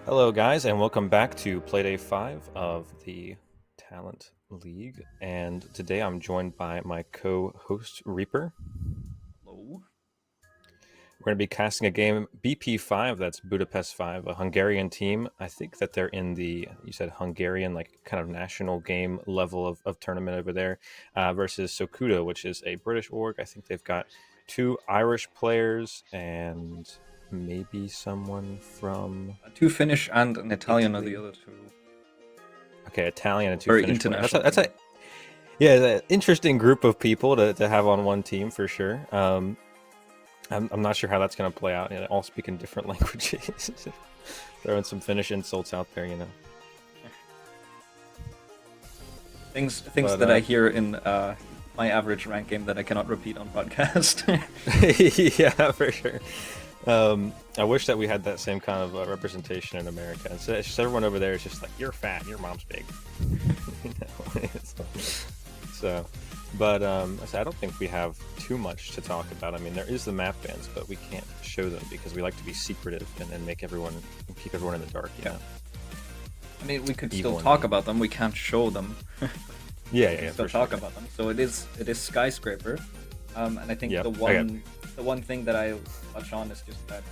Hello, guys, and welcome back to Playday 5 of the Talent League. And today I'm joined by my co host, Reaper. Hello. We're going to be casting a game, BP5, that's Budapest 5, a Hungarian team. I think that they're in the, you said Hungarian, like kind of national game level of tournament over there, versus Sokudo, which is a British org. I think they've got two Irish players and maybe someone from Two Finnish and an Italian are the Italy. other two. Okay, Italian and two Very Finnish players. international That's a team. Yeah, an interesting group of people to have on one team for sure. I'm not sure how that's going to play out. All speaking different languages. Throwing some Finnish insults out there. Things But that I hear in my average rank game that I cannot repeat on podcast. yeah, for sure. I wish that we had that same kind of representation in America. And so it's just everyone over there is just like, you're fat, your mom's big. You know? So, but I don't think we have too much to talk about. I mean, there is the map bans, but we can't show them because we like to be secretive and make everyone keep everyone in the dark. You know? I mean, we could Evil still and talk mean. about them. We can't show them. Yeah, Still for sure. talk about them. So it is skyscraper, and I think Yep. the one thing that I touch on is just that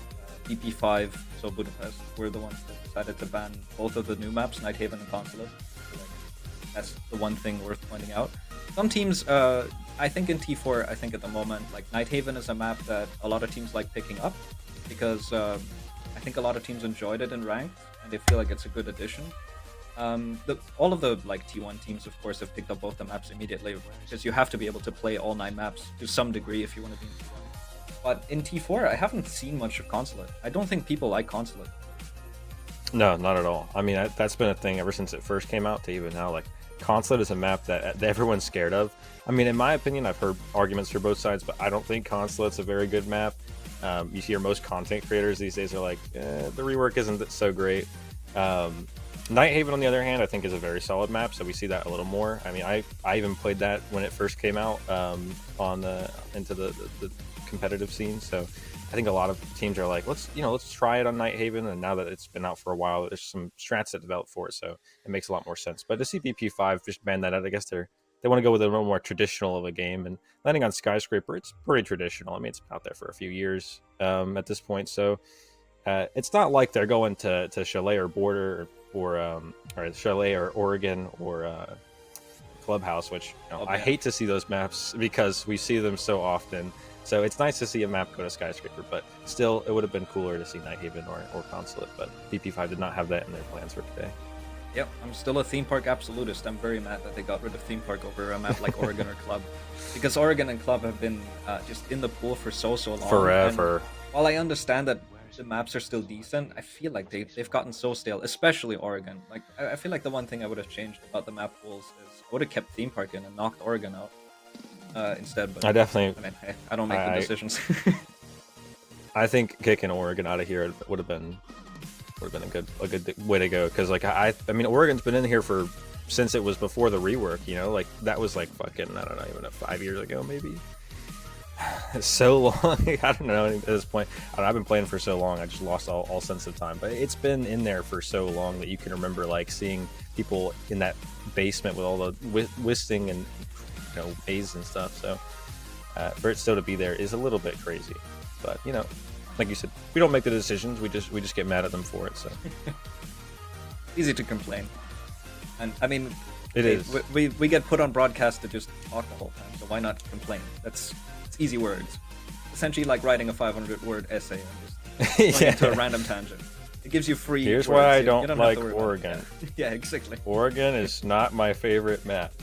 BP5, so Budapest, were the ones that decided to ban both of the new maps, Nighthaven and Consulate. So, like, that's the one thing worth pointing out. Some teams, I think in T4, I think at the moment, like Nighthaven is a map that a lot of teams like picking up because I think a lot of teams enjoyed it in ranked and they feel like it's a good addition. All of the like T1 teams, of course, have picked up both the maps immediately because you have to be able to play all 9 maps to some degree if you want to be in T1. But in T4, I haven't seen much of Consulate. I don't think people like Consulate. No, not at all. I mean, that's been a thing ever since it first came out to even now. Like, Consulate is a map that everyone's scared of. I mean, in my opinion, I've heard arguments for both sides, but I don't think Consulate's a very good map. You hear most content creators these days are like, the rework isn't so great. Nighthaven, on the other hand, I think is a very solid map, so we see that a little more. I mean, I even played that when it first came out on into the competitive scene. So I think a lot of teams are like, let's try it on Nighthaven. And now that it's been out for a while, there's some strats that developed for it, so it makes a lot more sense. But the CPP5 just banned that out. I guess they want to go with a little more traditional of a game. And landing on Skyscraper, it's pretty traditional. I mean, it's been out there for a few years at this point, so it's not like they're going to Chalet or Border or Chalet or Oregon or Clubhouse, which I hate to see those maps because we see them so often. So it's nice to see a map go to Skyscraper, but still, it would have been cooler to see Nighthaven or Consulate. But BP5 did not have that in their plans for today. Yep, I'm still a theme park absolutist. I'm very mad that they got rid of theme park over a map like Oregon or Club, because Oregon and Club have been just in the pool for so long. Forever. And while I understand that the maps are still decent, I feel like they've gotten so stale, especially Oregon. Like I feel like the one thing I would have changed about the map pools is I would have kept theme park in and knocked Oregon out instead. But I definitely. I mean, hey, I don't make the decisions. I think kicking Oregon out of here would have been a good way to go, because like I mean, Oregon's been in here for since it was before the rework. Like that was like fucking, I don't know, even 5 years ago maybe. It's so long. I don't know at this point. I've been playing for so long, I just lost all sense of time. But it's been in there for so long that you can remember like seeing people in that basement with all the wisting and maze and stuff. So for it still to be there is a little bit crazy. But like you said, we don't make the decisions. We just get mad at them for it. So Easy to complain, and I mean, it hey, is. we get put on broadcast to just talk the whole time, so why not complain? It's easy words, essentially like writing a 500-word essay and just going into a random tangent. It gives you free. Here's words. why I You don't have like to worry about it. Oregon. Yeah, exactly. Oregon is not my favorite map.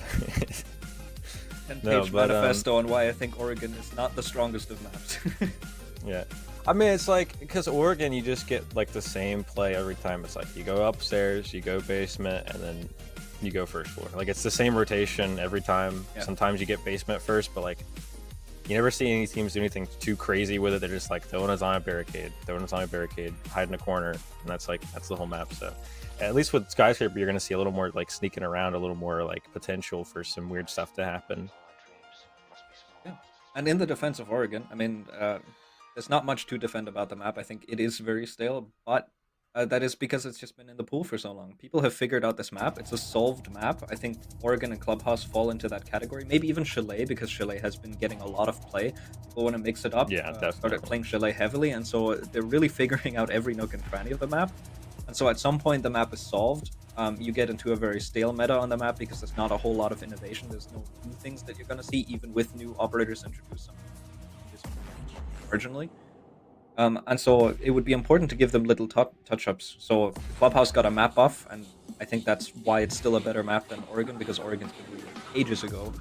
10-page manifesto on why I think Oregon is not the strongest of maps. Yeah. I mean, it's like, because Oregon, you just get like the same play every time. It's like you go upstairs, you go basement, and then you go first floor. Like it's the same rotation every time. Yeah. Sometimes you get basement first, but like you never see any teams do anything too crazy with it. They're just like throwing us on a barricade, hide in a corner, and that's the whole map. So at least with Skyscraper, you're gonna see a little more like sneaking around, a little more like potential for some weird stuff to happen. Yeah. And in the defense of Oregon, I mean, there's not much to defend about the map. I think it is very stale, but That is because it's just been in the pool for so long. People have figured out this map. It's a solved map. I think Oregon and Clubhouse fall into that category. Maybe even Chalet, because Chalet has been getting a lot of play. People want to mix it up. Yeah, Started definitely. playing Chalet heavily, and so they're really figuring out every nook and cranny of the map. And so at some point, the map is solved. You get into a very stale meta on the map because there's not a whole lot of innovation. There's no new things that you're going to see, even with new operators introduced some changes marginally. And so it would be important to give them little touch-ups. So Clubhouse got a map buff, and I think that's why it's still a better map than Oregon, because Oregon's been released ages ago.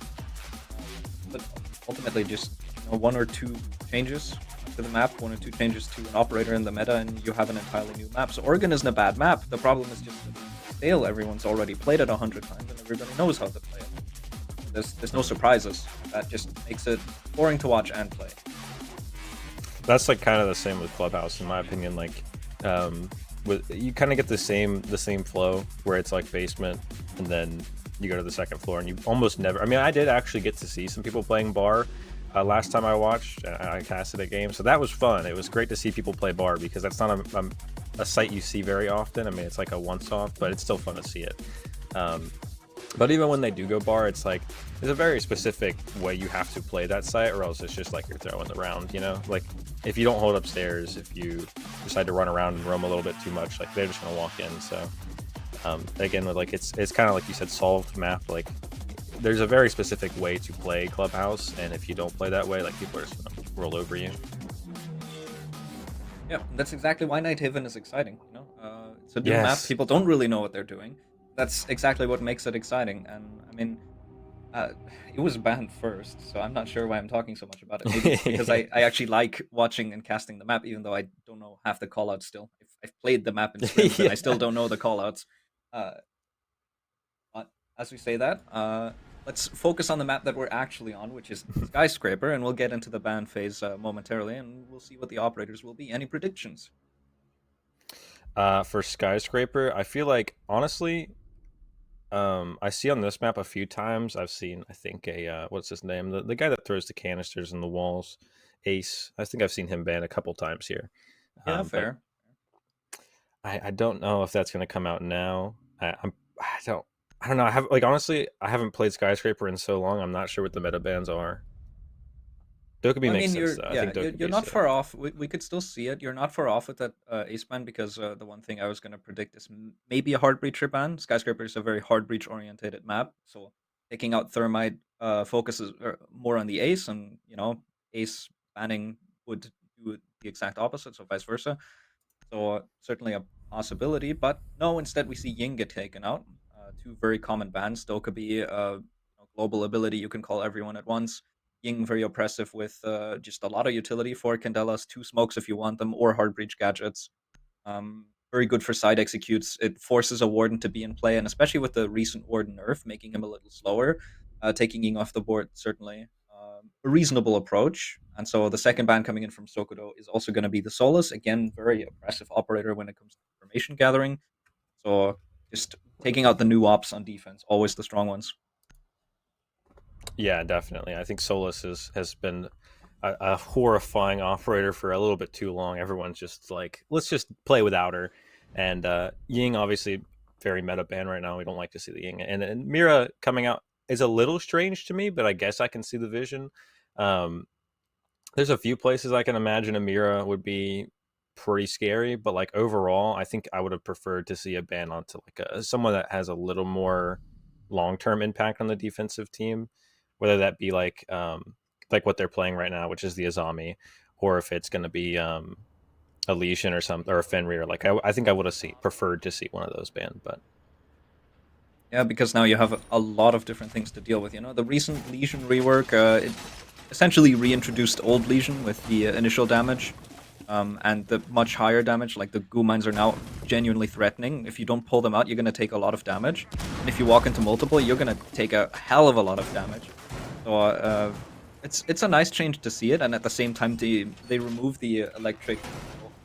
But ultimately, just one or two changes to the map, one or two changes to an operator in the meta, and you have an entirely new map. So Oregon isn't a bad map. The problem is just that it's stale. Everyone's already played it 100 times, and everybody knows how to play it. There's no surprises. That just makes it boring to watch and play. That's like kind of the same with Clubhouse, in my opinion. Like, with you kind of get the same flow where it's like basement, and then you go to the second floor, and you almost never. I mean, I did actually get to see some people playing bar last time I watched. I casted a game, so that was fun. It was great to see people play bar because that's not a sight you see very often. I mean, it's like a once-off, but it's still fun to see it. But even when they do go bar, it's like there's a very specific way you have to play that site, or else it's just like you're throwing the round, you know? Like if you don't hold upstairs, if you decide to run around and roam a little bit too much, like they're just gonna walk in. So again, with like it's kind of like you said, solved map. Like there's a very specific way to play Clubhouse, and if you don't play that way, like people are just gonna roll over you. Yeah, that's exactly why Nighthaven is exciting. It's a new map. Yes. People don't really know what they're doing. That's exactly what makes it exciting. And I mean, it was banned first, so I'm not sure why I'm talking so much about it. Maybe it's because I actually like watching and casting the map, even though I don't know half the callouts still. I've played the map in scrims and I still don't know the callouts. Uh, but as we say that, let's focus on the map that we're actually on, which is Skyscraper, and we'll get into the ban phase momentarily, and we'll see what the operators will be. Any predictions? For Skyscraper, I feel like honestly, I see on this map a few times. I've seen, I think what's his name? The guy that throws the canisters in the walls, Ace. I think I've seen him banned a couple times here. Yeah, But fair. I don't know if that's going to come out now. I don't know. I have like honestly, I haven't played Skyscraper in so long. I'm not sure what the meta bans are. Dokkaebi I makes mean, sense you're though. I yeah, think you're Dokkaebi not is far off. We could still see it. You're not far off with that ace ban, because the one thing I was gonna predict is maybe a hard breacher ban. Skyscraper is a very hard breach oriented map, so taking out Thermite focuses more on the ace, and ace banning would do the exact opposite, so vice versa. So certainly a possibility, but no. Instead, we see Ying get taken out. Two very common bans. Dokkaebi, global ability. You can call everyone at once. Ying very oppressive with just a lot of utility. 4 Candelas, 2 smokes if you want them, or hard breach gadgets. Very good for side executes. It forces a warden to be in play, and especially with the recent warden nerf, making him a little slower, taking Ying off the board certainly a reasonable approach. And so the second ban coming in from Sokudo is also going to be the Solus. Again, very oppressive operator when it comes to information gathering. So just taking out the new ops on defense, always the strong ones. Yeah, definitely. I think Solus has been a horrifying operator for a little bit too long. Everyone's just like, let's just play without her. And Ying, obviously, very meta ban right now. We don't like to see the Ying. And Mira coming out is a little strange to me, but I guess I can see the vision. Um, there's a few places I can imagine a Mira would be pretty scary, but like overall, I think I would have preferred to see a ban onto like someone that has a little more long term impact on the defensive team, whether that be like what they're playing right now, which is the Azami, or if it's going to be a Legion or something, or a Fenrir. Like I think I would have preferred to see one of those banned, but Yeah, because now you have a lot of different things to deal with. The recent Legion rework, it essentially reintroduced old Legion with the initial damage, and the much higher damage. Like the goo mines are now genuinely threatening. If you don't pull them out, you're gonna take a lot of damage, and if you walk into multiple, you're gonna take a hell of a lot of damage. So it's a nice change to see it, and at the same time, they remove the electric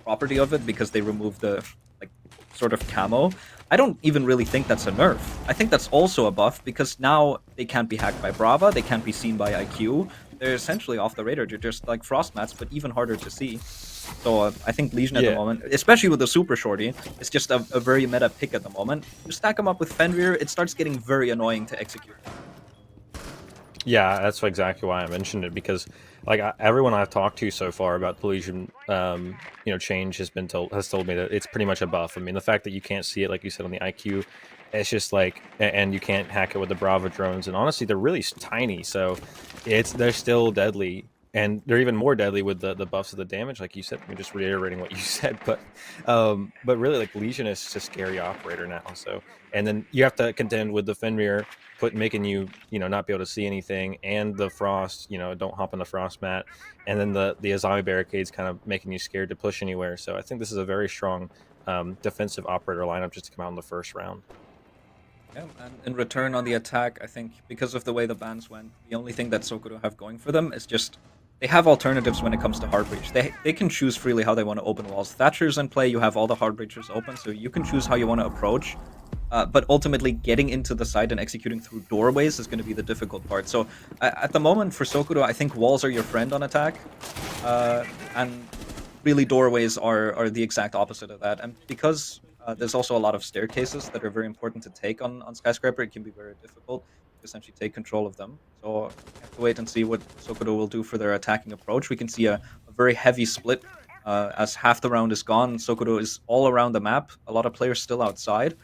property of it because they remove the like sort of camo. I don't even really think that's a nerf. I think that's also a buff because now they can't be hacked by Brava, they can't be seen by IQ. they're essentially off the radar. They're just like frost mats, but even harder to see. So I think Legion at the Yeah. moment, especially with the super shorty, it's just a very meta pick at the moment. You stack them up with Fenrir, it starts getting very annoying to execute. Yeah, that's exactly why I mentioned it because, like, everyone I've talked to so far about the Legion, change has told me that it's pretty much a buff. I mean, the fact that you can't see it, like you said, on the IQ, it's just like, and you can't hack it with the Brava drones, and honestly, they're really tiny, so they're still deadly, and they're even more deadly with the buffs of the damage, like you said. I'm just reiterating what you said, but really, like Legion is just a scary operator now. So, and then you have to contend with the Fenrir making you not be able to see anything, and the frost, don't hop on the frost mat, and then the Azami barricades kind of making you scared to push anywhere. So I think this is a very strong defensive operator lineup just to come out in the first round. Yeah, and in return on the attack, I think because of the way the bans went, the only thing that Sokudo have going for them is just they have alternatives when it comes to hard breach. They can choose freely how they want to open walls. Thatcher's in play, you have all the hard breachers open, so you can choose how you want to approach. But ultimately, getting into the site and executing through doorways is going to be the difficult part. So at the moment for Sokudo, I think walls are your friend on attack, and really doorways are the exact opposite of that. And because there's also a lot of staircases that are very important to take on Skyscraper, it can be very difficult to essentially take control of them. So we have to wait and see what Sokodo will do for their attacking approach. We can see a very heavy split as half the round is gone. Sokodo is all around the map. A lot of players still outside.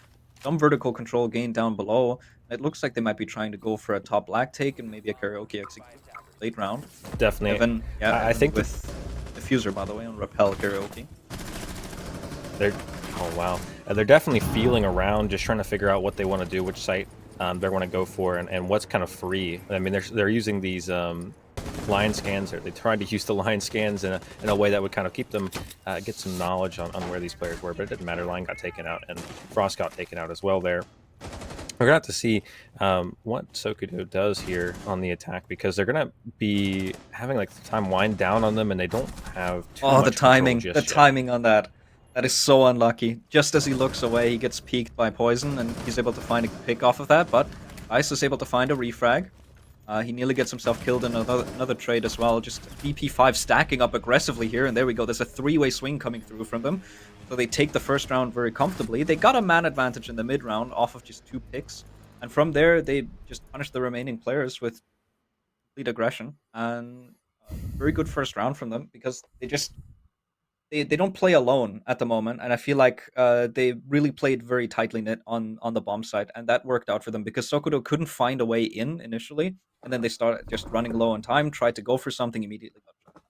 Some vertical control gained down below. It looks like they might be trying to go for a top black take and maybe a karaoke execution late round. Definitely. Evan, yeah, I Evan think with diffuser, by the way, on Repel karaoke. they're oh wow, they're definitely feeling around, just trying to figure out what they want to do, which site they want to go for, and what's kind of free. I mean, they're using these line scans, or they tried to use the line scans in a way that would kind of keep them get some knowledge on where these players were, but it didn't matter. Line got taken out, and Frost got taken out as well there. We're gonna have to see what Sokudo does here on the attack, because they're gonna be having like the time wind down on them, and they don't have too Oh, much the timing. control The just yet. timing on that. That is so unlucky. Just as he looks away, he gets peeked by poison, and he's able to find a pick off of that, but Ice is able to find a refrag. He nearly gets himself killed in another trade as well. Just BP5 stacking up aggressively here, and there we go. There's a three-way swing coming through from them. So they take the first round very comfortably. They got a man advantage in the mid round off of just 2 picks. And from there, they just punish the remaining players with complete aggression. And very good first round from them, because they don't play alone at the moment, and I feel like they really played very tightly knit on the bomb side, and that worked out for them because Sokodo couldn't find a way in initially, and then they started just running low on time, tried to go for something, immediately got shot.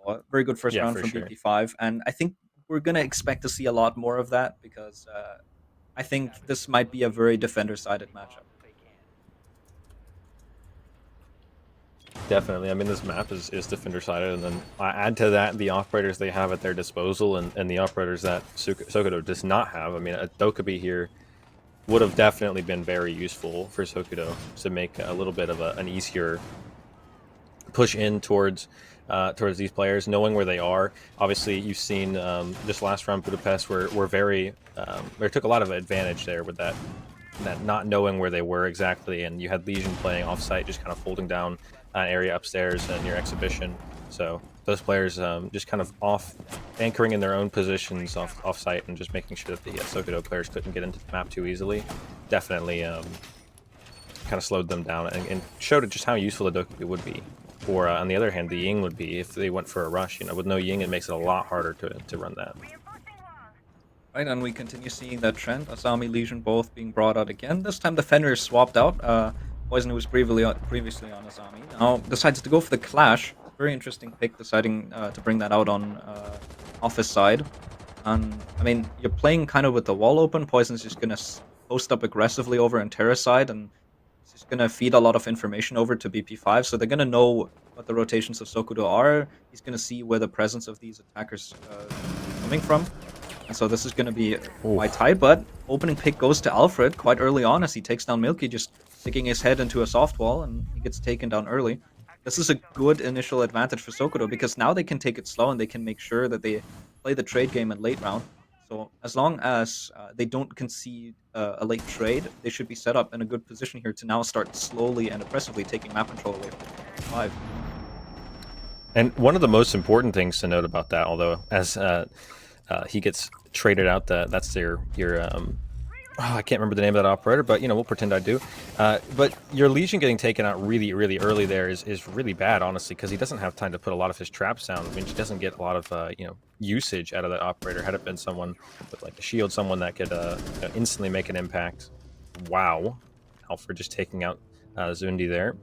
So, very good first Yeah, round for from sure. BP5, and I think we're gonna expect to see a lot more of that because I think this might be a very defender-sided matchup. Definitely. I mean, this map is defender sided, and then I add to that the operators they have at their disposal, and the operators that Sokudo does not have. I mean, a Dokubi here would have definitely been very useful for Sokudo to make a little bit of an easier push in towards these players, knowing where they are. Obviously, you've seen this last round Budapest were very they took a lot of advantage there with that not knowing where they were exactly, and you had Legion playing offsite, just kind of holding down an area upstairs in your exhibition. So those players just kind of anchoring in their own positions off-site, and just making sure that the Sokudo players couldn't get into the map too easily. Definitely kind of slowed them down, and showed just how useful the Dokubi would be. Or on the other hand, the Ying would be if they went for a rush. With no Ying, it makes it a lot harder to run that. Right, and we continue seeing that trend. Asami, Legion both being brought out again. This time the Fenrir is swapped out. Poison, who was previously on Asami, now decides to go for the Clash. Very interesting pick, deciding to bring that out on Office side. And I mean, you're playing kind of with the wall open. Poison's just gonna post up aggressively over on Terra side, and it's just gonna feed a lot of information over to BP5. So they're gonna know what the rotations of Sokudo are. He's gonna see where the presence of these attackers coming from. And so this is going to be quite Oof. tight, but opening pick goes to Alfred quite early on as he takes down Milky, just sticking his head into a soft wall, and he gets taken down early. This is a good initial advantage for Sokodo because now they can take it slow and they can make sure that they play the trade game in late round. So as long as they don't concede a late trade, they should be set up in a good position here to now start slowly and aggressively taking map control away from 5. And one of the most important things to note about that, although as he gets traded out, that's your I can't remember the name of that operator, but we'll pretend I do. But your Legion getting taken out really, really early there is really bad, honestly, because he doesn't have time to put a lot of his traps down. I mean, he doesn't get a lot of usage out of that operator. Had it been someone with like a shield, someone that could instantly make an impact. Wow, Alfred just taking out Zundi there.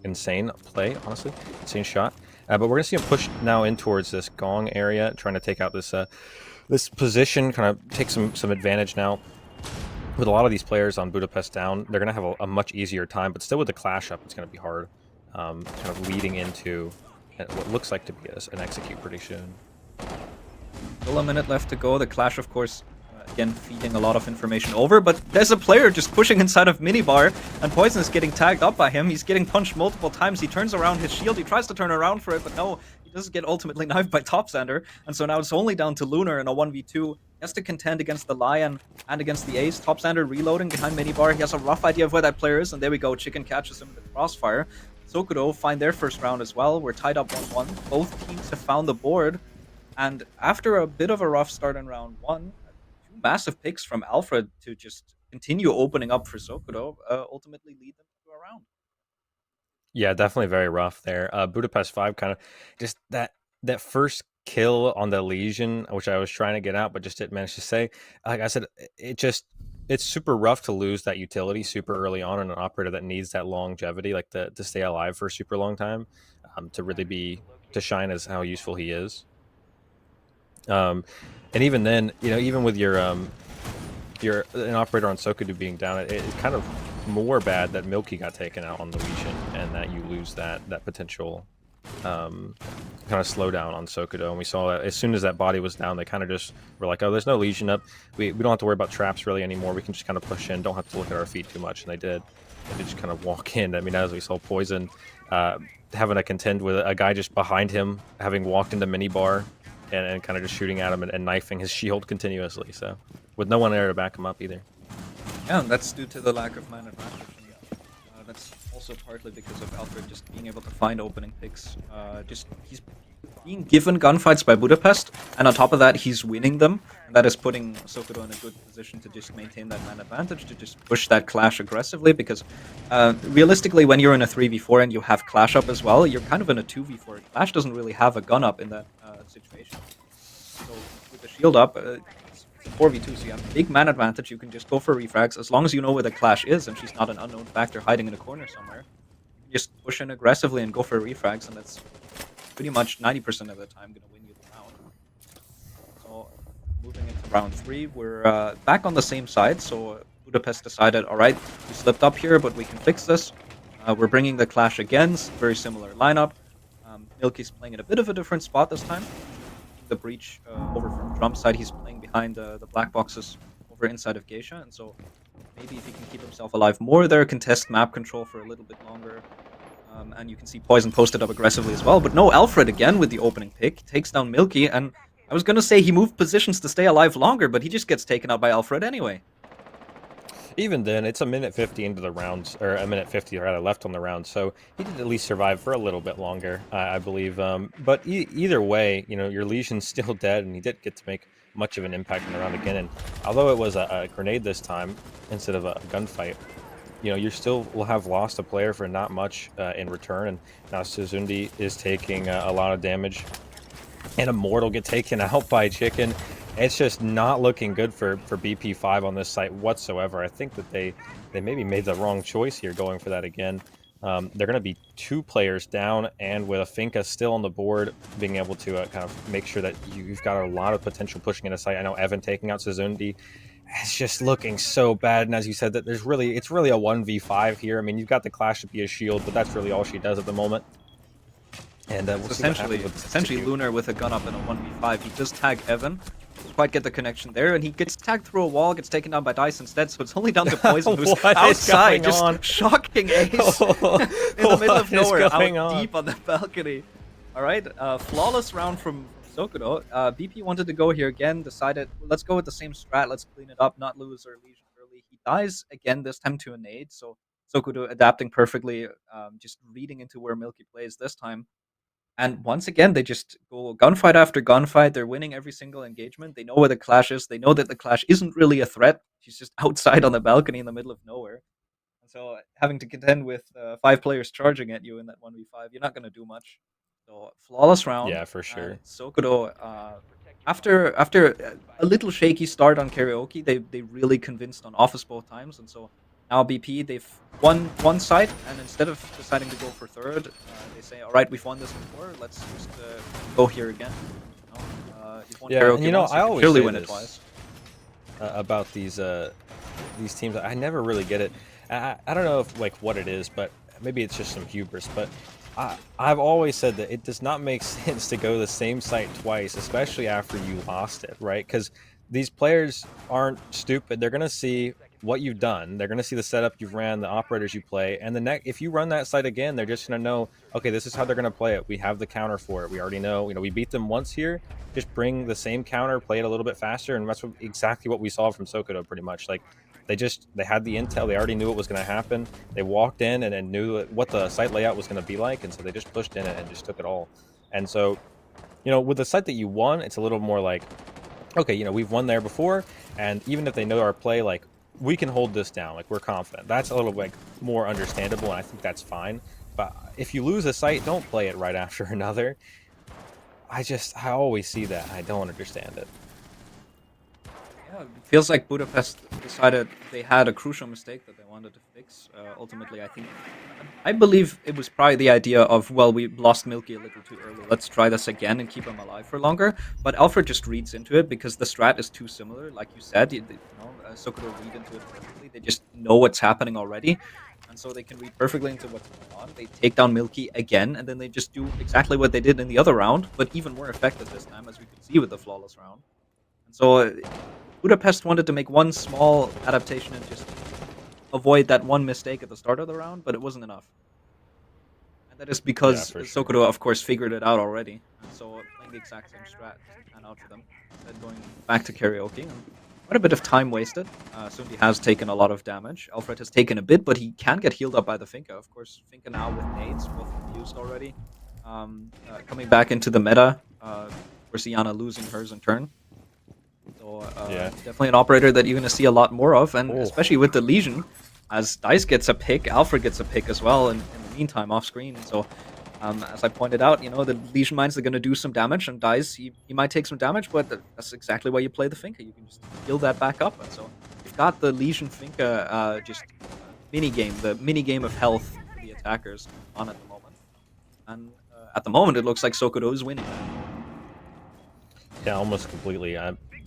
Insane play, honestly. Insane shot. But we're gonna see him push now in towards this Gong area, trying to take out this position, kind of take some advantage now. With a lot of these players on Budapest down, they're going to have a much easier time, but still with the clash up, it's going to be hard. Kind of leading into what looks like to be an execute pretty soon. Still a minute left to go. The clash, of course, again, feeding a lot of information over, but there's a player just pushing inside of Minibar, and Poison is getting tagged up by him. He's getting punched multiple times. He turns around his shield. He tries to turn around for it, but no, he doesn't get ultimately knifed by Topsander. And so now it's only down to Lunar in a 1v2. He has to contend against the Lion and against the Ace. Topsander reloading behind Minibar. He has a rough idea of where that player is, and there we go. Chicken catches him in the crossfire. Sokudo find their first round as well. We're tied up 1-1. Both teams have found the board. And after a bit of a rough start in round 1, two massive picks from Alfred to just continue opening up for Sokudo ultimately lead them to a round. Yeah, definitely very rough there. Budapest 5 kind of just that first kill on the Legion, which I was trying to get out, but just didn't manage to say. Like I said, it's super rough to lose that utility super early on in an operator that needs that longevity, like to stay alive for a super long time, to really to shine as how useful he is. And even then, even with your an operator on Sokudo being down, it's kind of more bad that Milky got taken out on the Legion and that you lose that potential kind of slowdown on Sokudo. And we saw that as soon as that body was down, they kind of just were like, oh, there's no Legion up. We don't have to worry about traps really anymore. We can just kind of push in, don't have to look at our feet too much. And they did. They just kind of walk in. I mean, as we saw Poison having to contend with a guy just behind him, having walked into Minibar and kind of just shooting at him and knifing his shield continuously. So with no one there to back him up either. Yeah, and that's due to the lack of man advantage. That's also partly because of Alfred just being able to find opening picks. He's being given gunfights by Budapest, and on top of that, he's winning them. And that is putting Sokudo in a good position to just maintain that man advantage, to just push that clash aggressively. Because realistically, when you're in a 3v4 and you have clash up as well, you're kind of in a 2v4. Clash doesn't really have a gun up in that situation. So with the shield up, it's a 4v2, so you have a big man advantage. You can just go for refrags as long as you know where the clash is and she's not an unknown factor hiding in a corner somewhere. You just push in aggressively and go for refrags, and that's pretty much 90% of the time going to win you the round. So moving into round 3, we're back on the same side. So Budapest decided, all right, we slipped up here, but we can fix this. We're bringing the clash again, very similar lineup. Milky's playing in a bit of a different spot this time. The breach over from drum side, he's playing behind the black boxes over inside of Geisha, and so maybe if he can keep himself alive more there, contest map control for a little bit longer. And you can see Poison posted up aggressively as well, but no, Alfred again with the opening pick, takes down Milky, and I was gonna say he moved positions to stay alive longer, but he just gets taken out by Alfred anyway. Even then, it's a minute 50 into the rounds, or a minute 50 rather left on the round, so he did at least survive for a little bit longer, I believe. But either way, your Legion's still dead, and he didn't get to make much of an impact in the round again. And although it was a grenade this time instead of a gunfight, you still will have lost a player for not much in return. And now Suzundi is taking a lot of damage, and Immortal get taken out by Chicken. It's just not looking good for BP5 on this site whatsoever. I think that they maybe made the wrong choice here going for that again. They're going to be 2 players down, and with a Finka still on the board, being able to kind of make sure that you've got a lot of potential pushing into site. I know Evan taking out Suzundi. It's just looking so bad, and as you said, that it's really a 1v5 here. I mean, you've got the Clash to be a shield, but that's really all she does at the moment. And we'll essentially Lunar with a gun up in a 1v5. He does tag Evan. Doesn't quite get the connection there, and he gets tagged through a wall, gets taken down by Dice instead, so it's only down to Poison, who's outside, just shocking Ace in the middle of nowhere, out deep on the balcony. Alright, flawless round from Sokudo. BP wanted to go here again, decided, let's go with the same strat, let's clean it up, not lose our Legion early. He dies again, this time to a nade, so Sokudo adapting perfectly, just reading into where Milky plays this time. And once again, they just go gunfight after gunfight. They're winning every single engagement. They know where the Clash is. They know that the Clash isn't really a threat. She's just outside on the balcony in the middle of nowhere. And so having to contend with 5 players charging at you in that 1v5, you're not going to do much. So flawless round. Yeah, for sure. Sokudo, after a little shaky start on karaoke, they really convinced on office both times, and so now BP they've won one side, and instead of deciding to go for third, they say, all right, we've won this before, let's just go here again. You know, you've won Yeah, and karaoke once, I you can always surely say win it this twice. about these teams. I never really get it. I don't know if like what it is, but maybe it's just some hubris. But I've always said that it does not make sense to go the same site twice, especially after you lost it, right? Because these players aren't stupid. They're gonna see what you've done. They're gonna see the setup you've ran, the operators you play, and the next if you run that site again, they're just gonna know, okay, this is how they're gonna play it. We have the counter for it. We already know. We beat them once here. Just bring the same counter, play it a little bit faster, and that's exactly what we saw from Sokudo, pretty much. Like they had the intel. They already knew what was going to happen. They walked in and knew what the site layout was going to be like, and so they just pushed in it and just took it all. And so, with the site that you won, it's a little more like, okay, we've won there before, and even if they know our play, like we can hold this down, like we're confident. That's a little like more understandable, and I think that's fine. But if you lose a site, don't play it right after another. I always see that. I don't understand it. Yeah, it feels like Budapest decided they had a crucial mistake that they wanted to fix. Ultimately, I believe it was probably the idea of, well, we lost Milky a little too early. Let's try this again and keep him alive for longer. But Alfred just reads into it because the strat is too similar. Like you said, Sokoto read into it perfectly. They just know what's happening already. And so they can read perfectly into what's going on. They take down Milky again, and then they just do exactly what they did in the other round, but even more effective this time, as we could see with the flawless round. And so Budapest wanted to make one small adaptation and just avoid that one mistake at the start of the round, but it wasn't enough. And that is Yeah, because for sure. Sokoto, of course, figured it out already. And so playing the exact same strat pan out for them. Instead going back to karaoke. And quite a bit of time wasted. Sundi has taken a lot of damage. Alfred has taken a bit, but he can get healed up by the Finka. Of course, Finka now with nades, both used already. Coming back into the meta. Of course, Iana losing hers in turn. So Yeah. definitely an operator that you're going to see a lot more of, and Oh. especially with the Legion, as Dice gets a pick, Alfred gets a pick as well in the meantime off screen. So as I pointed out, the Legion mines are going to do some damage, and Dice, he might take some damage, but that's exactly why you play the Finka. You can just heal that back up, and so you've got the Legion Finka the mini game of health for the attackers on at the moment. And at the moment, it looks like Sokodo is winning. Yeah, almost completely.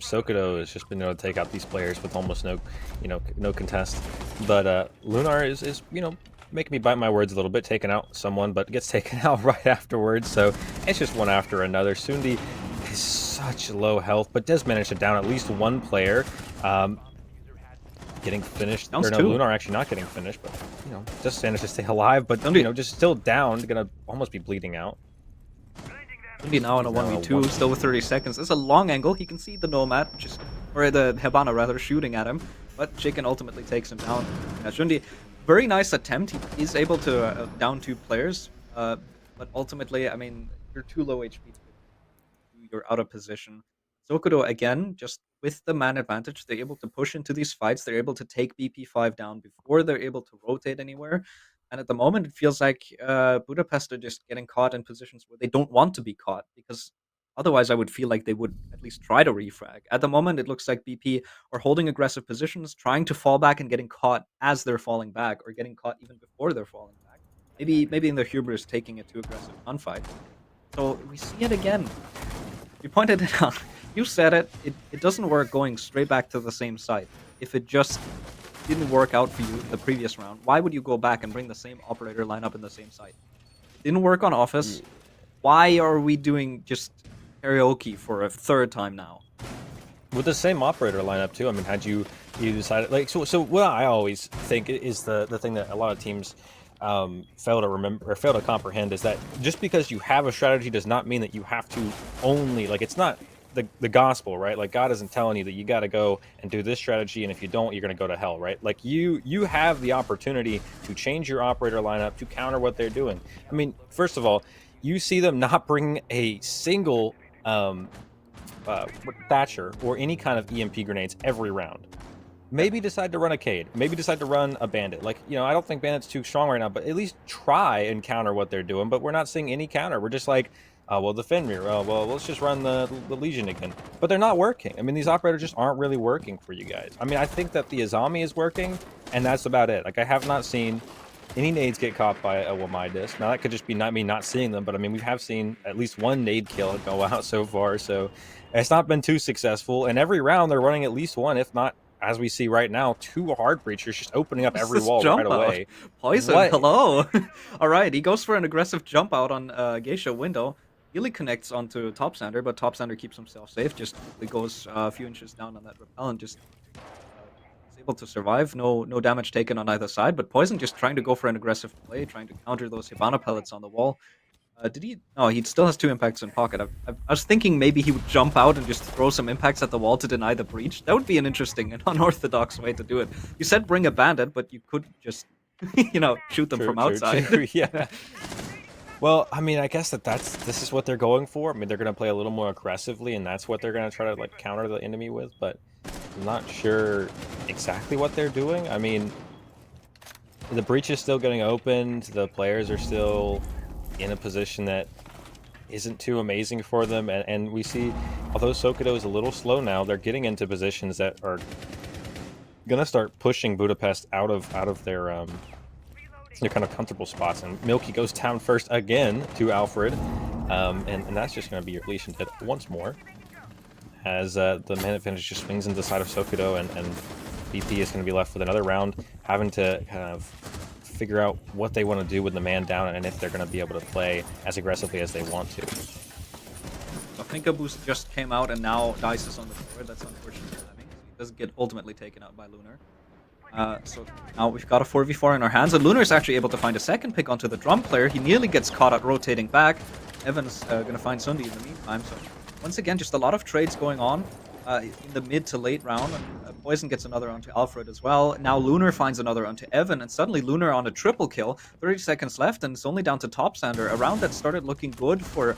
Sokudo has just been able to take out these players with almost no contest. But Lunar is making me bite my words a little bit, taking out someone, but gets taken out right afterwards. So it's just one after another. Sundi is such low health, but does manage to down at least one player. Getting finished, Downs or no, two. Lunar actually not getting finished, but just managed to stay alive. But just still down, gonna almost be bleeding out. Sundi now in a 1v2, still with 30 seconds. There's a long angle. He can see the Nomad, or the Hebana rather, shooting at him. But Chicken ultimately takes him down. Sundi, very nice attempt. He is able to down 2 players. But ultimately, I mean, you're too low HP to do. You're out of position. Sokudo, again, just with the man advantage, they're able to push into these fights. They're able to take BP5 down before they're able to rotate anywhere. And at the moment, it feels like Budapest are just getting caught in positions where they don't want to be caught, because otherwise I would feel like they would at least try to refrag. At the moment, it looks like BP are holding aggressive positions, trying to fall back and getting caught as they're falling back, or getting caught even before they're falling back. Maybe in their hubris taking it too aggressive gunfight. So we see it again. You pointed it out. You said it. It doesn't work going straight back to the same site. If it just didn't work out for you the previous round, why would you go back and bring the same operator lineup in the same site? It didn't work on Office. Why are we doing just karaoke for a third time now? With the same operator lineup too. I mean, had you decided like so what I always think is the thing that a lot of teams fail to remember or fail to comprehend is that just because you have a strategy does not mean that you have to only, like, it's not the gospel, right? Like, God isn't telling you that you got to go and do this strategy, and if you don't, you're going to go to hell, right? Like, you have the opportunity to change your operator lineup to counter what they're doing. I mean, first of all, you see them not bring a single Thatcher or any kind of EMP grenades every round. Yeah. Maybe decide to run a Cade. Maybe decide to run a Bandit. Like, you know, I don't think Bandit's too strong right now, but at least try and counter what they're doing. But we're not seeing any counter. We're just like, oh, well, the Fenrir. Oh, well, let's just run the Legion again. But they're not working. I mean, these operators just aren't really working for you guys. I mean, I think that the Azami is working, and that's about it. Like, I have not seen any nades get caught by a Wamidis. Now, that could just be not me not seeing them, but I mean, we have seen at least one nade kill go out so far. So it's not been too successful. And every round, they're running at least one, if not, as we see right now, 2 hard breachers just opening up every wall right away. Poison, What? hello. All right, he goes for an aggressive jump out on Geisha window. Really connects onto Top Sander, but Top Sander keeps himself safe. Just goes a few inches down on that rappel and just is able to survive. No damage taken on either side. But Poison just trying to go for an aggressive play, trying to counter those Hibana pellets on the wall. Did he? No, he still has 2 impacts in pocket. I was thinking maybe he would jump out and just throw some impacts at the wall to deny the breach. That would be an interesting and unorthodox way to do it. You said bring a bandit, but you could just, shoot them from outside. True, yeah. Well, I mean, I guess this is what they're going for. I mean, they're going to play a little more aggressively, and that's what they're going to try to like counter the enemy with. But I'm not sure exactly what they're doing. I mean, the breach is still getting opened. The players are still in a position that isn't too amazing for them, and we see, although Sokudo is a little slow now, they're getting into positions that are gonna start pushing Budapest out of their kind of comfortable spots. And Milky goes down first again to Alfred, and that's just gonna be your Legion dead once more, as the man advantage just swings into the side of Sokudo, and BP is gonna be left with another round, having to kind of figure out what they want to do with the man down and if they're going to be able to play as aggressively as they want to. So Finka Boost just came out and now Dice is on the board. That's unfortunate timing. He does get ultimately taken out by Lunar. So now we've got a 4v4 in our hands, and Lunar is actually able to find a second pick onto the drum player. He nearly gets caught out rotating back. Evan's going to find Sundi in the meantime. So once again, just a lot of trades going on in the mid to late round. Poison gets another onto Alfred as well. Now Lunar finds another onto Evan, and suddenly Lunar on a triple kill. 30 seconds left, and it's only down to Top Sander. A round that started looking good for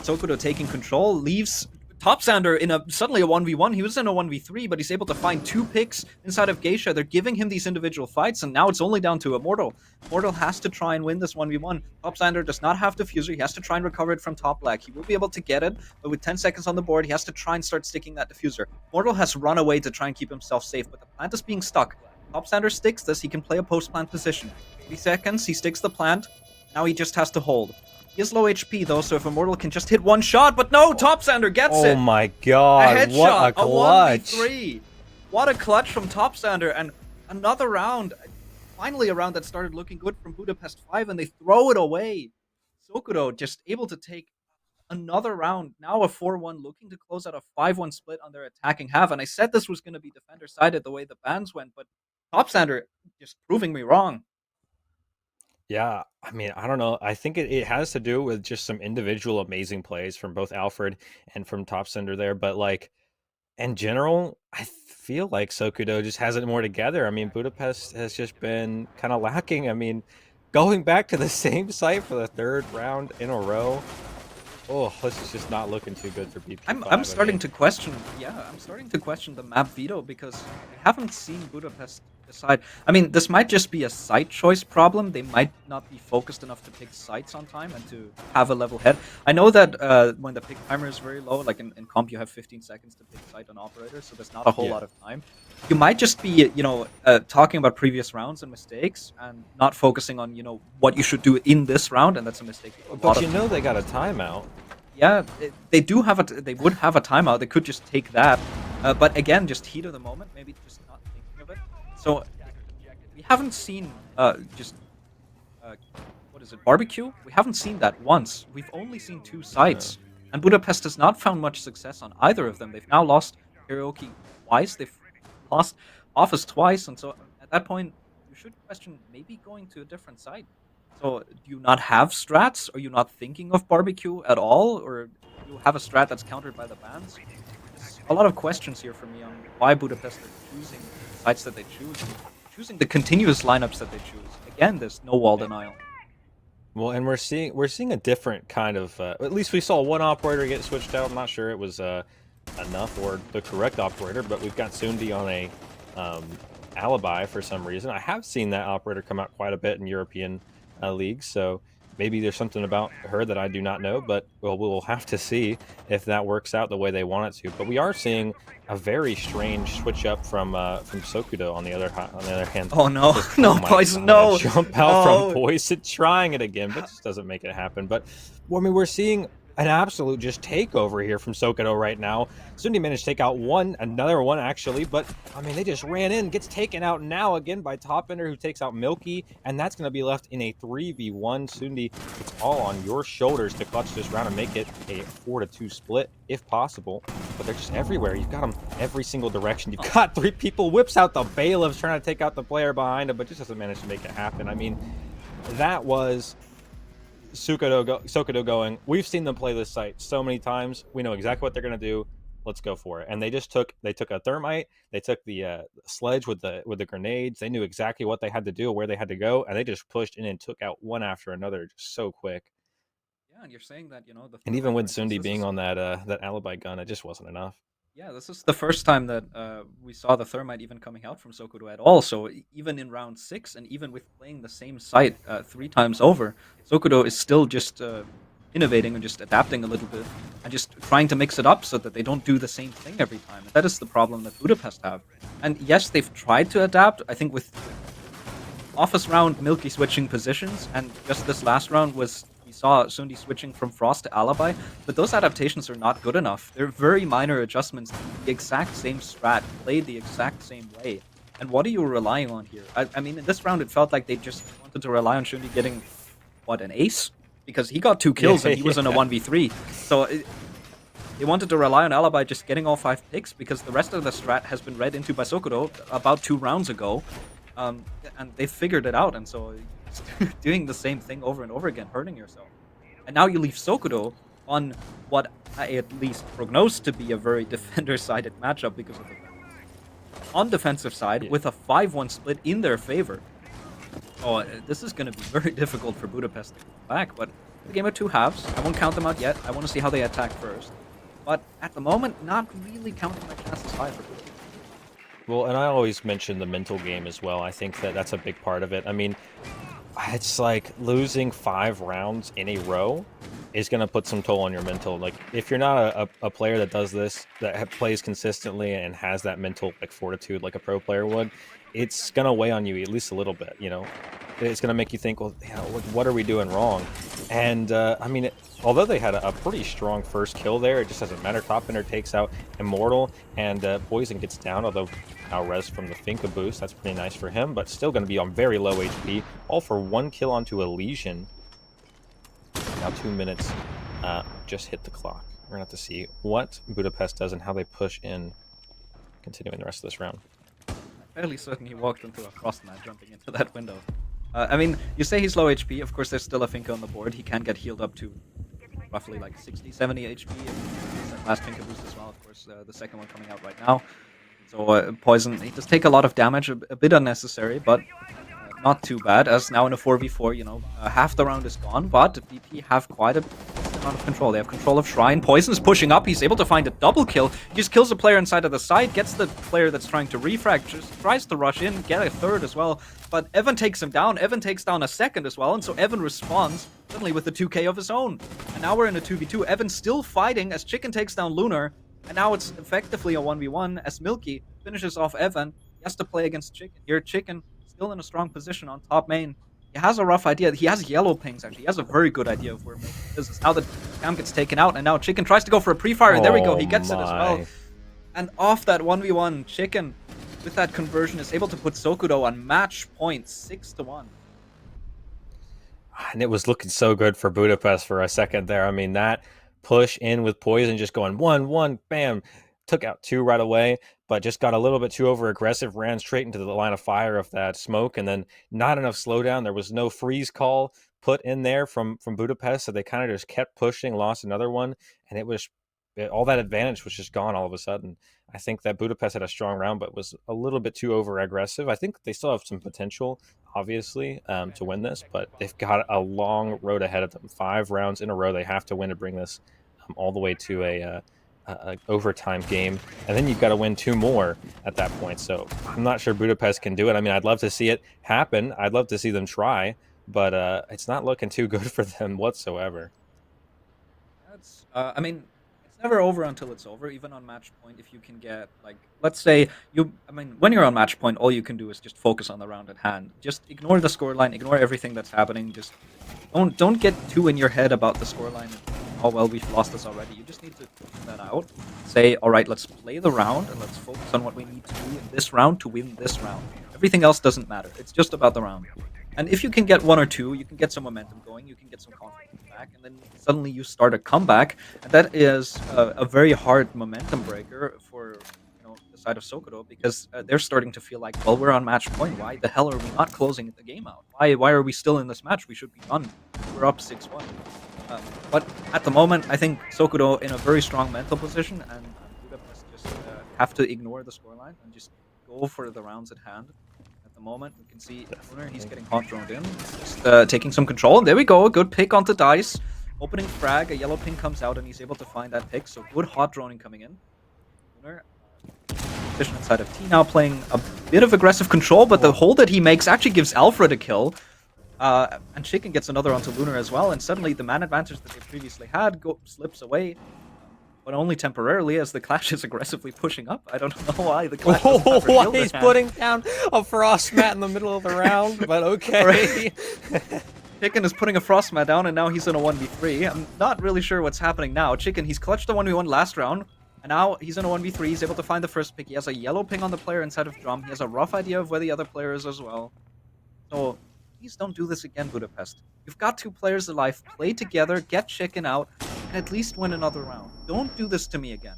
Sokudo taking control leaves Top Sander in suddenly a 1v1. He was in a 1v3, but he's able to find 2 picks inside of Geisha. They're giving him these individual fights, and now it's only down to Immortal. Immortal has to try and win this 1v1. Top Sander does not have diffuser. He has to try and recover it from top black. He will be able to get it, but with 10 seconds on the board, he has to try and start sticking that diffuser. Immortal has run away to try and keep himself safe, but the plant is being stuck. Top Sander sticks this. He can play a post-plant position. 3 seconds, he sticks the plant. Now he just has to hold. He is low HP though, so if Immortal can just hit one shot, but no, Top Sander gets it! Oh my god, a headshot, what a clutch! A 1v3. What a clutch from Top Sander, and another round. Finally a round that started looking good from Budapest 5, and they throw it away. Sokudo just able to take another round, now a 4-1, looking to close out a 5-1 split on their attacking half. And I said this was going to be defender-sided the way the bans went, but Top Sander just proving me wrong. Yeah, I mean, I don't know. I think it has to do with just some individual amazing plays from both Alfred and from Top Sander there. But like in general, I feel like Sokudo just has it more together. I mean, Budapest has just been kind of lacking. I mean, going back to the same site for the 3rd round in a row. Oh, this is just not looking too good for BP. I'm starting to question. Yeah, I'm starting to question the map veto because we haven't seen Budapest decide. I mean, this might just be a site choice problem. They might not be focused enough to pick sites on time and to have a level head. I know that when the pick timer is very low, like in comp, you have 15 seconds to pick site on operator, so there's not a whole lot of time. You might just be, talking about previous rounds and mistakes and not focusing on, what you should do in this round, and that's a mistake. But they got a timeout. Yeah, they do have they would have a timeout. They could just take that. But again, just heat of the moment, maybe just not thinking of it. So we haven't seen what is it, barbecue? We haven't seen that once. We've only seen 2 sites. And Budapest has not found much success on either of them. They've now lost karaoke twice. They've lost office twice. And so at that point, you should question maybe going to a different site. So do you not have strats? Are you not thinking of barbecue at all? Or do you have a strat that's countered by the bans? There's a lot of questions here for me on why Budapest are choosing the sites that they choose. Choosing the continuous lineups that they choose. Again, there's no wall denial. Well, and we're seeing a different kind of. At least we saw one operator get switched out. I'm not sure it was enough or the correct operator, but we've got Sundi on a um, alibi for some reason. I have seen that operator come out quite a bit in European leagues, so maybe there's something about her that I do not know. But well, we will have to see if that works out the way they want it to. But we are seeing a very strange switch up from Sokudo on the other hand. Oh no, Just, oh no, my Poison, god, a no, jump out from no. Poison trying it again, but just doesn't make it happen. But well, I mean, we're seeing an absolute just takeover here from Sokudo right now. Sundi managed to take out another one actually, but I mean, they just ran in, gets taken out now again by Topender, who takes out Milky, and that's going to be left in a 3v1. Sundi, it's all on your shoulders to clutch this round and make it a 4-2 split if possible. But they're just everywhere. You've got them every single direction. You've got three people, whips out the bailiffs trying to take out the player behind him, but just doesn't manage to make it happen. I mean, that was Sokudo going, we've seen them play this site so many times. We know exactly what they're going to do. Let's go for it. And they took a thermite. They took the sledge with the grenades. They knew exactly what they had to do, where they had to go, and they just pushed in and took out one after another just so quick. Yeah, and you're saying that the And even thermite with grenades. Sundi This being is on that alibi gun, it just wasn't enough. Yeah, this is the first time that we saw the thermite even coming out from Sokudo at all. So even in round 6, and even with playing the same site 3 times over, Sokudo is still just innovating and just adapting a little bit and just trying to mix it up so that they don't do the same thing every time. And that is the problem that Budapest have. And yes, they've tried to adapt. I think with office round, Milky switching positions, and just this last round was we saw Sundi switching from Frost to Alibi, but those adaptations are not good enough. They're very minor adjustments to the exact same strat, played the exact same way. And what are you relying on here? I mean, in this round, it felt like they just wanted to rely on Sundi getting, what, an ace? Because he got 2 kills and he was in a 1v3. So they wanted to rely on Alibi just getting all 5 picks because the rest of the strat has been read into by Sokudo about 2 rounds ago. And they figured it out, and so doing the same thing over and over again, hurting yourself. And now you leave Sokudo on what I at least prognosed to be a very defender-sided matchup because of the on defensive side Yeah. with a 5-1 split in their favor. Oh, this is going to be very difficult for Budapest to come back, but the game of 2 halves. I won't count them out yet. I want to see how they attack first. But at the moment, not really counting my chances high for Budapest. Well, and I always mention the mental game as well. I think that that's a big part of it. I mean, it's like losing 5 rounds in a row is going to put some toll on your mental. Like, if you're not a player that does this, that plays consistently and has that mental like fortitude like a pro player would, it's going to weigh on you at least a little bit. It's going to make you think, well, what are we doing wrong? And I mean, although they had a pretty strong first kill there, it just doesn't matter. Topender takes out Immortal, and Poison gets down, although now res from the Finka boost. That's pretty nice for him, but still going to be on very low HP. All for 1 kill onto Elysian. Now 2 minutes just hit the clock. We're going to have to see what Budapest does and how they push in, continuing the rest of this round. Fairly certain he walked into a frost mat jumping into that window. I mean, you say he's low HP. Of course, there's still a Finka on the board. He can get healed up to roughly like 60, 70 HP. And last Finka boost as well, of course, the second one coming out right now. So Poison, he does take a lot of damage, a bit unnecessary, but not too bad, as now in a 4v4, half the round is gone, but VP have quite a amount of control. They have control of Shrine. Poison's pushing up. He's able to find a double kill. He just kills the player inside of the side, gets the player that's trying to refrag, just tries to rush in, get a third as well. But Evan takes him down. Evan takes down a second as well, and so Evan responds suddenly with the 2k of his own. And now we're in a 2v2. Evan's still fighting as Chicken takes down Lunar, and now it's effectively a 1v1 as Milky finishes off Evan. He has to play against Chicken. Here, Chicken still in a strong position on top main. He has a rough idea. He has yellow pings, actually. He has a very good idea of where Milky is. Now the cam gets taken out, and now Chicken tries to go for a pre-fire, and there we go. He gets it as well. And off that 1v1, Chicken, with that conversion, is able to put Sokudo on match point, 6-1. And it was looking so good for Budapest for a second there. I mean, that push in with Poison just going 1-1, bam, took out 2 right away, but just got a little bit too over aggressive, ran straight into the line of fire of that smoke, and then not enough slowdown. There was no freeze call put in there from Budapest, so they kind of just kept pushing, lost another one, and it was all that advantage was just gone all of a sudden. I think that Budapest had a strong round, but was a little bit too over aggressive. I think they still have some potential, obviously, to win this, but they've got a long road ahead of them. 5 rounds in a row they have to win to bring this all the way to a overtime game, and then you've got to win 2 more at that point. So I'm not sure Budapest can do it. I mean, I'd love to see it happen. I'd love to see them try, but it's not looking too good for them whatsoever. That's, I mean, it's never over until it's over. Even on match point, if you can get like, let's say you, I mean, when you're on match point, all you can do is just focus on the round at hand. Just ignore the scoreline, ignore everything that's happening. Just don't get too in your head about the scoreline. Oh well, we've lost this already. You just need to figure that out. Say, all right, let's play the round and let's focus on what we need to do in this round to win this round. Everything else doesn't matter. It's just about the round. And if you can get 1 or 2, you can get some momentum going, you can get some confidence back, and then suddenly you start a comeback. And that is a very hard momentum breaker for the side of Sokudo because they're starting to feel like, well, we're on match point. Why the hell are we not closing the game out? Why are we still in this match? We should be done. We're up 6-1. But at the moment, I think Sokudo in a very strong mental position, and Budapest just have to ignore the scoreline and just go for the rounds at hand. At the moment, we can see Lunar, he's getting hot droned in, just taking some control. And there we go, a good pick onto Dice. Opening frag, a yellow ping comes out, and he's able to find that pick. So good hot droning coming in. Lunar, position inside of T now, playing a bit of aggressive control, but the hold that he makes actually gives Alfred a kill. And Chicken gets another onto Lunar as well, and suddenly the man advantage that they previously had slips away, but only temporarily as the Clash is aggressively pushing up. I don't know why the Clash he's putting down a frost mat in the middle of the round, but okay. Chicken is putting a frost mat down, and now he's in a 1v3. I'm not really sure what's happening now. Chicken, he's clutched the 1v1 last round, and now he's in a 1v3. He's able to find the first pick. He has a yellow ping on the player inside of Drum. He has a rough idea of where the other player is as well. So please don't do this again, Budapest. You've got 2 players alive. Play together, get Chicken out, and at least win another round. Don't do this to me again.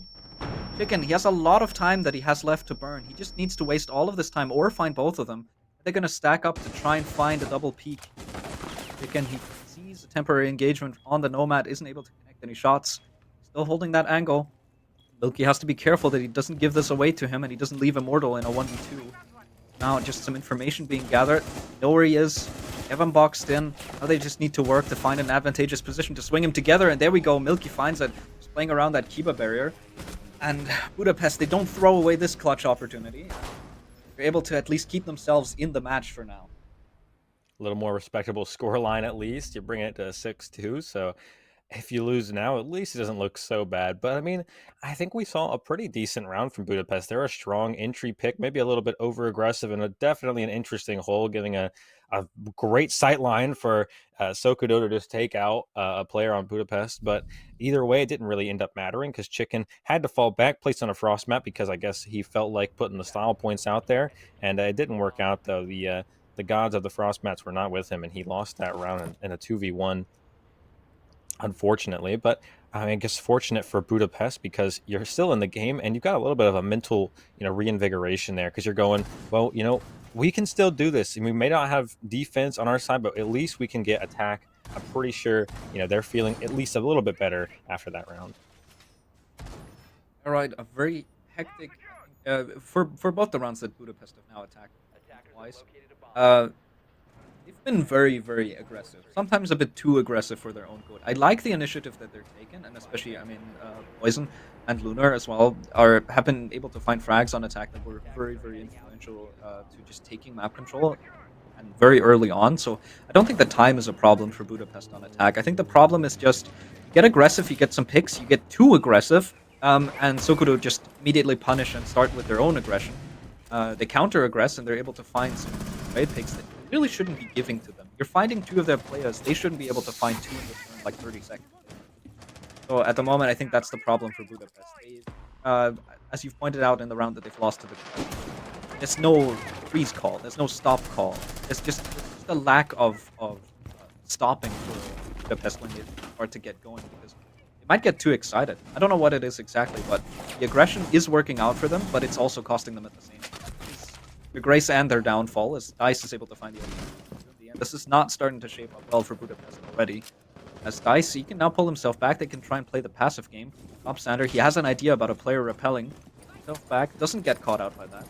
Chicken, he has a lot of time that he has left to burn. He just needs to waste all of this time or find both of them. They're going to stack up to try and find a double peak. Chicken, he sees a temporary engagement on the Nomad, isn't able to connect any shots. Still holding that angle. Milky has to be careful that he doesn't give this away to him and he doesn't leave Immortal in a 1v2. Now, just some information being gathered. Know where he is. Evan boxed in. Now they just need to work to find an advantageous position to swing him together. And there we go. Milky finds it. Just playing around that Kiba barrier. And Budapest, they don't throw away this clutch opportunity. They're able to at least keep themselves in the match for now. A little more respectable score line at least. You're bringing it to 6-2, so if you lose now, at least it doesn't look so bad. But I mean, I think we saw a pretty decent round from Budapest. They're a strong entry pick, maybe a little bit over aggressive, and definitely an interesting hole, giving a great sight line for Sokudo to just take out a player on Budapest. But either way, it didn't really end up mattering because Chicken had to fall back, placed on a frost map because I guess he felt like putting the style points out there, and it didn't work out though. The gods of the frost mats were not with him, and he lost that round in a 2v1. Unfortunately, but I mean, I guess fortunate for Budapest because you're still in the game and you've got a little bit of a mental, reinvigoration there because you're going, well, we can still do this, and we may not have defense on our side, but at least we can get attack. I'm pretty sure, they're feeling at least a little bit better after that round. All right, a very hectic for both the rounds that Budapest have now attacked twice. They've been very, very aggressive. Sometimes a bit too aggressive for their own good. I like the initiative that they're taking, and especially, Poison and Lunar as well have been able to find frags on attack that were very, very influential to just taking map control and very early on. So I don't think the time is a problem for Budapest on attack. I think the problem is just you get aggressive, you get some picks, you get too aggressive, and Sokudo just immediately punish and start with their own aggression. They counter-aggress, and they're able to find some trade picks that you really shouldn't be giving to them. You're finding 2 of their players. They shouldn't be able to find 2 in the turn like 30 seconds. So at the moment, I think that's the problem for Budapest. As you've pointed out in the round that they've lost to the Clash, there's no freeze call. There's no stop call. There's just a lack of stopping for Budapest when they start to get going because they might get too excited. I don't know what it is exactly, but the aggression is working out for them, but it's also costing them at the same time. Their grace and their downfall as Dice is able to find the end. This is not starting to shape up well for Budapest already. As Dice, he can now pull himself back. They can try and play the passive game. Top Sander, he has an idea about a player repelling. Himself back, doesn't get caught out by that.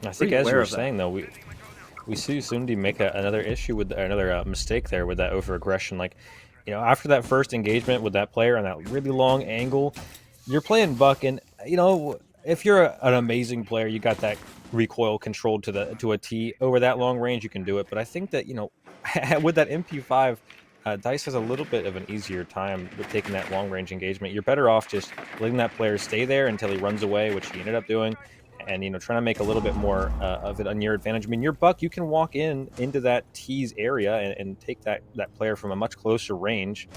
I think, Pretty as you aware were of that. saying, though, we see Sundi make another issue with another mistake there with that over aggression. Like, after that first engagement with that player on that really long angle, you're playing Buck, and if you're an amazing player, you got that recoil controlled to a T over that long range, you can do it. But I think that with that MP5, Dice has a little bit of an easier time with taking that long range engagement. You're better off just letting that player stay there until he runs away, which he ended up doing, and trying to make a little bit more of it on your advantage. I mean, your Buck, you can walk into that T's area and take that player from a much closer range,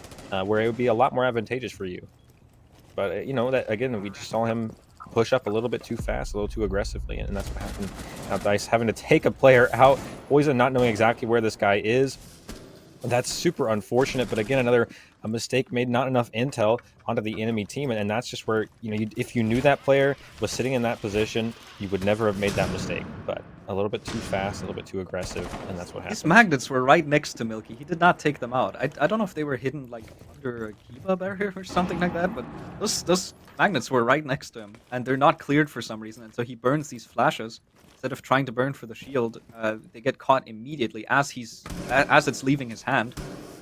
where it would be a lot more advantageous for you. But that again, we just saw him push up a little bit too fast, a little too aggressively, and that's what happened. Now Dice having to take a player out, Poison not knowing exactly where this guy is. That's super unfortunate, but again, a mistake made, not enough intel onto the enemy team, and that's just where if you knew that player was sitting in that position, you would never have made that mistake. But a little bit too fast, a little bit too aggressive, and that's what happened. These magnets were right next to Milky. He did not take them out. I don't know if they were hidden like under a Kiba barrier or something like that, but those magnets were right next to him, and they're not cleared for some reason, and so he burns these flashes. Instead of trying to burn for the shield, they get caught immediately as it's leaving his hand.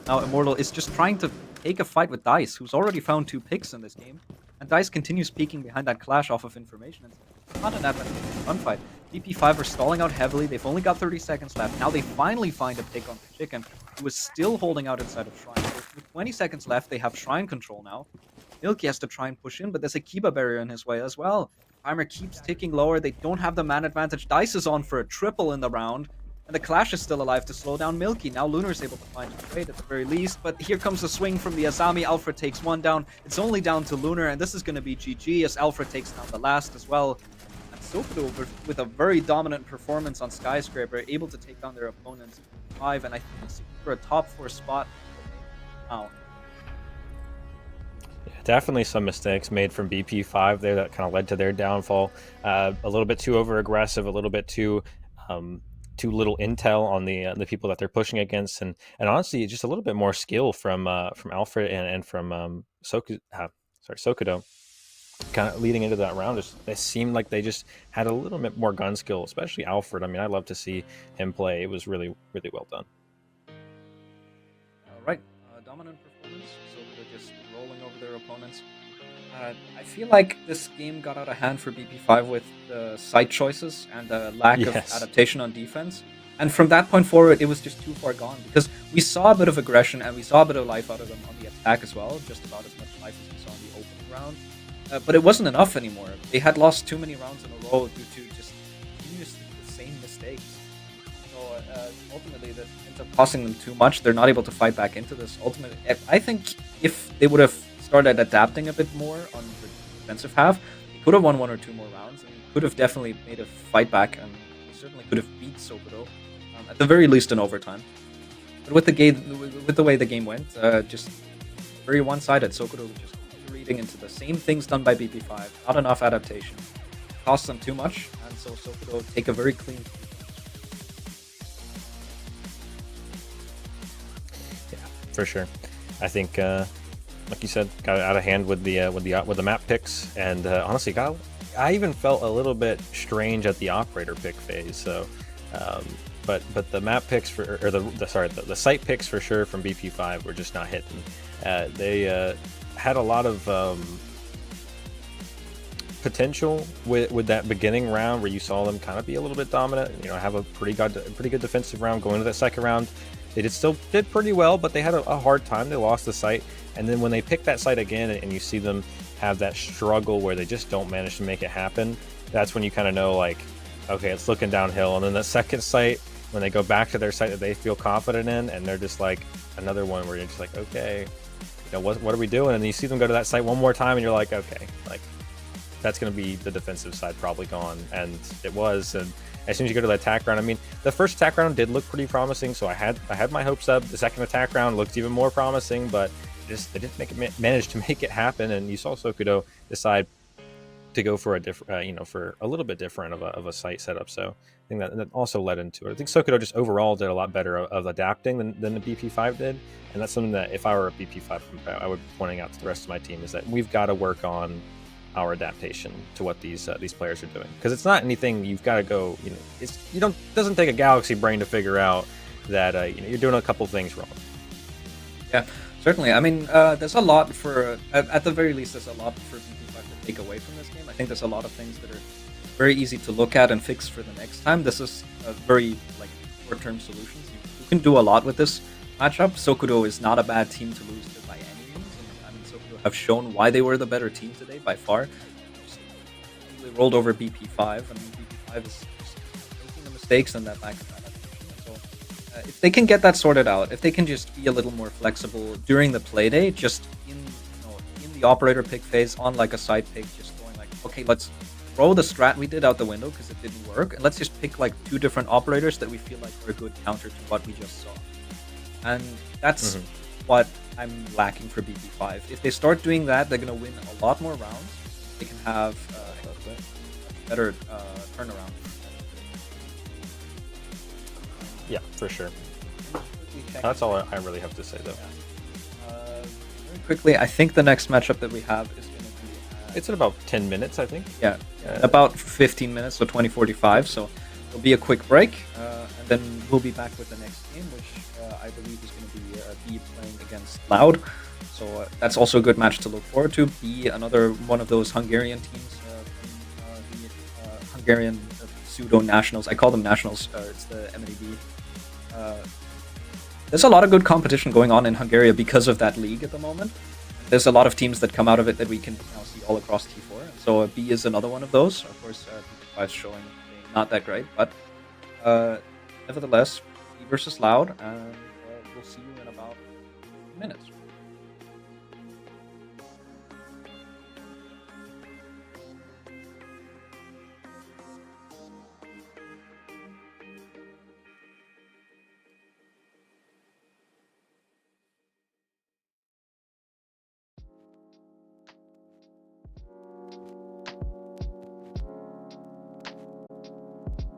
Now Immortal is just trying to take a fight with Dice, who's already found 2 picks in this game. And Dice continues peeking behind that clash off of information. It's not an advantageous gunfight. DP5 are stalling out heavily. They've only got 30 seconds left. Now they finally find a pick on Chicken, who is still holding out inside of Shrine. With 20 seconds left, they have Shrine control now. Milky has to try and push in, but there's a Kiba barrier in his way as well. Timer keeps ticking lower. They don't have the man advantage. Dice is on for a triple in the round. And the Clash is still alive to slow down Milky. Now Lunar's able to find a trade at the very least. But here comes the swing from the Azami. Alfred takes one down. It's only down to Lunar. And this is going to be GG as Alfred takes down the last as well. And Sokudo, with a very dominant performance on Skyscraper, able to take down their opponents 5. And I think for a top 4 spot. Wow. Definitely some mistakes made from BP5 there that kind of led to their downfall. A little bit too over aggressive, a little bit too little intel on the people that they're pushing against, and honestly, just a little bit more skill from Alfred and from Sokudo. Kind of leading into that round, they seemed like they just had a little bit more gun skill, especially Alfred. I mean, I love to see him play. It was really, really well done. All right, dominant performance. Sokudo just rolling over their opponents. I feel like this game got out of hand for BP5 with the site choices and the lack of adaptation on defense. And from that point forward, it was just too far gone because we saw a bit of aggression and we saw a bit of life out of them on the attack as well, just about as much life as we saw in the opening round. But it wasn't enough anymore. They had lost too many rounds in a row due to just continuously the same mistakes. So ultimately, that ends up costing them too much. They're not able to fight back into this. Ultimately, I think if they would have started adapting a bit more on the defensive half, he could have won 1 or 2 more rounds and could have definitely made a fight back, and he certainly could have beat Sokudo at the very least in overtime. But with the way the game went, just very one-sided. Sokudo just reading into the same things done by BP5, not enough adaptation, cost them too much, and so Sokudo take a very clean. Yeah, for sure. I think. Like you said, got out of hand with the map picks, and honestly, I even felt a little bit strange at the operator pick phase. So, but the map picks the site picks for sure from BP5 were just not hitting. They had a lot of potential with that beginning round where you saw them kind of be a little bit dominant. Have a pretty good defensive round going into that second round. They did pretty well, but they had a hard time. They lost the site. And then when they pick that site again and you see them have that struggle where they just don't manage to make it happen, that's when you kind of know, like, okay, it's looking downhill. And then the second site, when they go back to their site that they feel confident in, and they're just like another one where you're just like, okay, what are we doing? And then you see them go to that site one more time and you're like, okay, like that's going to be the defensive side probably gone. And it was. And as soon as you go to the attack round, I mean, the first attack round did look pretty promising, so I had my hopes up. The second attack round looked even more promising, but they didn't manage to make it happen. And you saw Sokudo decide, to go for a different, for a little bit different of a site setup. So I think that also led into it. I think Sokudo just overall did a lot better of adapting than the BP5 did, and that's something that if I were a BP5, I would be pointing out to the rest of my team is that we've got to work on our adaptation to what these players are doing, because it's not anything you've got to go. Doesn't take a galaxy brain to figure out that you're doing a couple things wrong. Yeah, certainly. I mean, there's a lot at the very least, there's a lot for BP5 to take away from this game. I think there's a lot of things that are very easy to look at and fix for the next time. This is a very short-term solutions. You can do a lot with this matchup. Sokudo is not a bad team to lose to by any means. And, I mean, Sokudo have shown why they were the better team today by far. They rolled over BP5. I mean, BP5 is just making the mistakes in that back-to-back. If they can get that sorted out, if they can just be a little more flexible during the Playday, just in the operator pick phase on a side pick, just going okay, let's throw the strat we did out the window because it didn't work, and let's just pick 2 different operators that we feel like are a good counter to what we just saw. And that's what I'm lacking for BP5. If they start doing that, they're gonna win a lot more rounds. They can have a better turnaround. Yeah, for sure. That's all I really have to say, though. Very quickly, I think the next matchup that we have is going to be... it's in about 10 minutes, I think. Yeah, about 15 minutes, so 20:45. So it'll be a quick break, and then we'll be back with the next game, which I believe is going to be B playing against Loud. So that's also a good match to look forward to. B, another one of those Hungarian teams from the Hungarian pseudo-nationals. I call them nationals. It's the MNEB. There's a lot of good competition going on in Hungary because of that league at the moment. There's a lot of teams that come out of it that we can now see all across T4. So B is another one of those. Of course, B5 is showing not that great, but nevertheless, B versus Loud, and we'll see you in about minutes.